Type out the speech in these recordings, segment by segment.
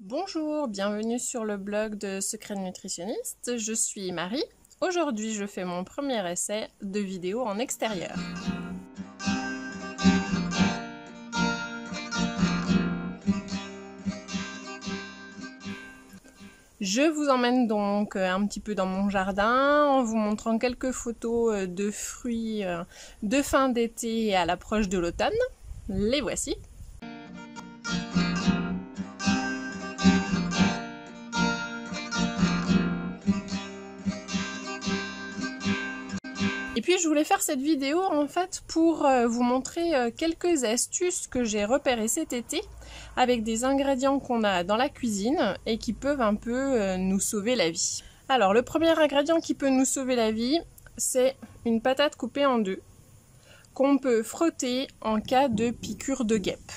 Bonjour, bienvenue sur le blog de Secrets de Nutritionniste, je suis Marie. Aujourd'hui, je fais mon premier essai de vidéo en extérieur. Je vous emmène donc un petit peu dans mon jardin en vous montrant quelques photos de fruits de fin d'été et à l'approche de l'automne. Les voici. Et puis je voulais faire cette vidéo en fait pour vous montrer quelques astuces que j'ai repérées cet été avec des ingrédients qu'on a dans la cuisine et qui peuvent un peu nous sauver la vie. Alors le premier ingrédient qui peut nous sauver la vie, c'est une patate coupée en deux qu'on peut frotter en cas de piqûre de guêpe.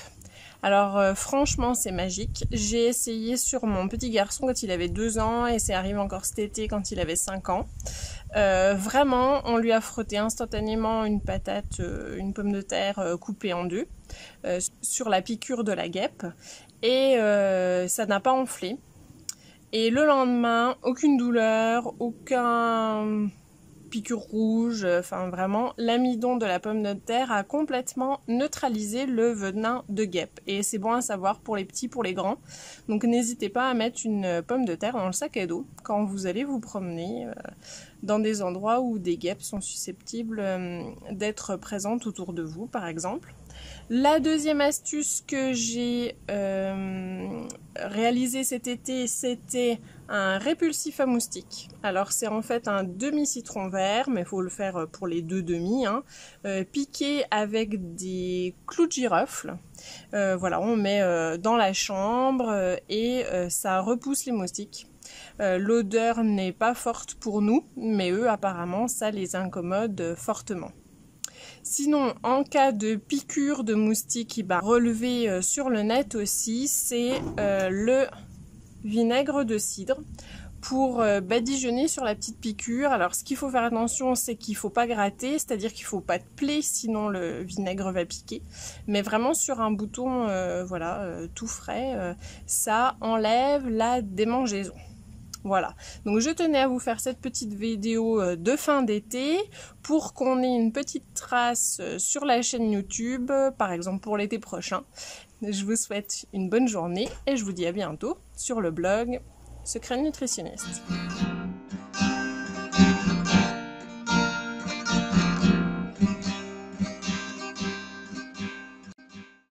Alors franchement c'est magique, j'ai essayé sur mon petit garçon quand il avait 2 ans et c'est arrivé encore cet été quand il avait 5 ans. Vraiment on lui a frotté instantanément une patate, une pomme de terre coupée en deux sur la piqûre de la guêpe et ça n'a pas enflé. Et le lendemain, aucune douleur, aucun piqûre rouge, enfin vraiment, l'amidon de la pomme de terre a complètement neutralisé le venin de guêpe. Et c'est bon à savoir pour les petits, pour les grands. Donc n'hésitez pas à mettre une pomme de terre dans le sac à dos quand vous allez vous promener dans des endroits où des guêpes sont susceptibles d'être présentes autour de vous, par exemple. La deuxième astuce que j'ai réalisée cet été, c'était un répulsif à moustiques. Alors c'est en fait un demi-citron vert, mais il faut le faire pour les deux demi, hein, piqué avec des clous de girofle. Voilà, on met dans la chambre et ça repousse les moustiques. L'odeur n'est pas forte pour nous, mais eux apparemment ça les incommode fortement. Sinon, en cas de piqûre de moustique, relevé sur le net aussi, c'est le vinaigre de cidre pour badigeonner sur la petite piqûre. Alors ce qu'il faut faire attention, c'est qu'il ne faut pas gratter, c'est-à-dire qu'il ne faut pas de plaie, sinon le vinaigre va piquer. Mais vraiment sur un bouton tout frais, ça enlève la démangeaison. Voilà, donc je tenais à vous faire cette petite vidéo de fin d'été pour qu'on ait une petite trace sur la chaîne YouTube, par exemple pour l'été prochain. Je vous souhaite une bonne journée et je vous dis à bientôt sur le blog Secrets de Nutritionniste.